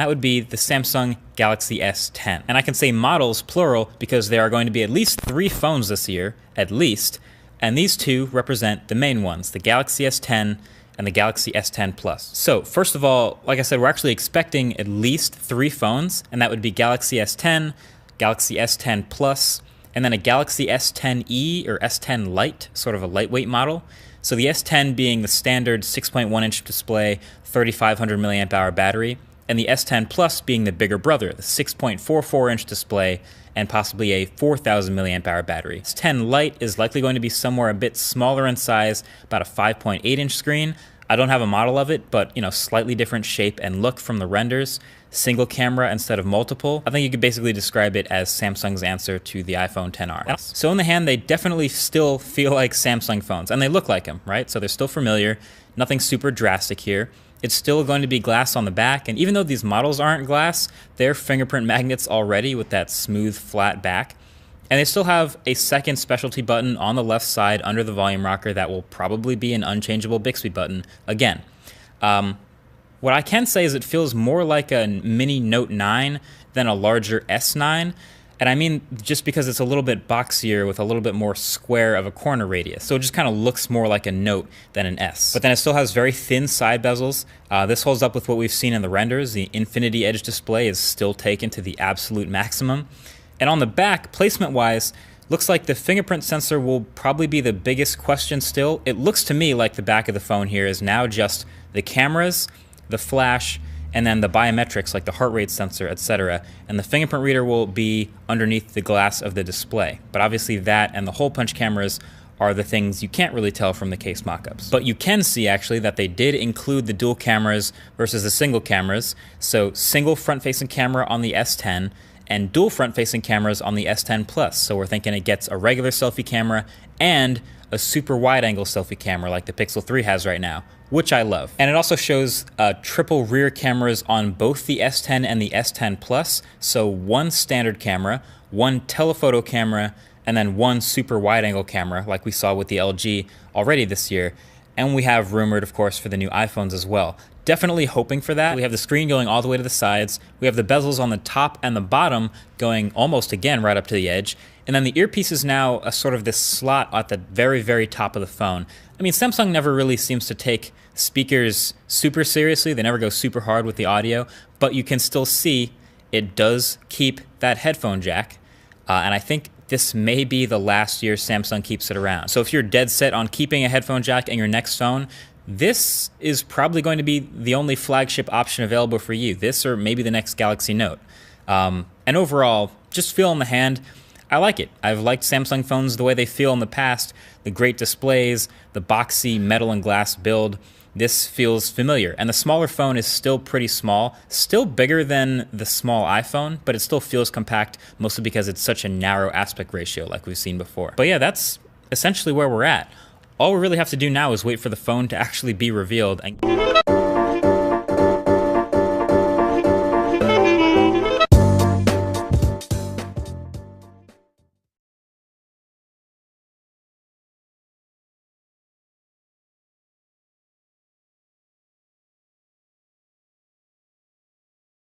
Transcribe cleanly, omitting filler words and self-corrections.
That would be the Samsung Galaxy S10. And I can say models, plural, because there are going to be at least 3 phones this year, at least, and these 2 represent the main ones, the Galaxy S10 and the Galaxy S10 Plus. So first of all, like I said, we're actually expecting at least 3 phones, and that would be Galaxy S10, Galaxy S10 Plus, and then a Galaxy S10e or S10 Lite, sort of a lightweight model. So the S10 being the standard 6.1-inch display, 3,500 milliamp hour battery, and the S10 Plus being the bigger brother, the 6.44-inch display, and possibly a 4,000 milliamp hour battery. S10 Lite is likely going to be somewhere a bit smaller in size, about a 5.8-inch screen. I don't have a model of it, but slightly different shape and look from the renders. Single camera instead of multiple. I think you could basically describe it as Samsung's answer to the iPhone XR. So in the hand, they definitely still feel like Samsung phones, and they look like them, right? So they're still familiar. Nothing super drastic here. It's still going to be glass on the back, and even though these models aren't glass, they're fingerprint magnets already with that smooth, flat back. And they still have a second specialty button on the left side under the volume rocker that will probably be an unchangeable Bixby button again. What I can say is it feels more like a mini Note 9 than a larger S9. And I mean just because it's a little bit boxier with a little bit more square of a corner radius. So it just kind of looks more like a Note than an S. But then it still has very thin side bezels. This holds up with what we've seen in the renders. The Infinity Edge display is still taken to the absolute maximum. And on the back, placement-wise, looks like the fingerprint sensor will probably be the biggest question still. It looks to me like the back of the phone here is now just the cameras, the flash, and then the biometrics like the heart rate sensor, etc. And the fingerprint reader will be underneath the glass of the display. But obviously that and the hole punch cameras are the things you can't really tell from the case mockups. But you can see actually that they did include the dual cameras versus the single cameras. So single front-facing camera on the S10 and dual front-facing cameras on the S10 Plus. So we're thinking it gets a regular selfie camera and a super wide-angle selfie camera like the Pixel 3 has right now, which I love. And it also shows triple rear cameras on both the S10 and the S10 Plus. So one standard camera, one telephoto camera, and then one super wide-angle camera like we saw with the LG already this year. And we have rumored, of course, for the new iPhones as well. Definitely hoping for that. We have the screen going all the way to the sides. We have the bezels on the top and the bottom going almost again right up to the edge. And then the earpiece is now a sort of this slot at the very, very top of the phone. I mean, Samsung never really seems to take speakers super seriously. They never go super hard with the audio, but you can still see it does keep that headphone jack. And I think this may be the last year Samsung keeps it around. So if you're dead set on keeping a headphone jack in your next phone, this is probably going to be the only flagship option available for you. This or maybe the next Galaxy Note. And overall, just feel in the hand, I like it. I've liked Samsung phones the way they feel in the past. The great displays, the boxy metal and glass build. This feels familiar. And the smaller phone is still pretty small, still bigger than the small iPhone, but it still feels compact, mostly because it's such a narrow aspect ratio like we've seen before. But yeah, that's essentially where we're at. All we really have to do now is wait for the phone to actually be revealed. And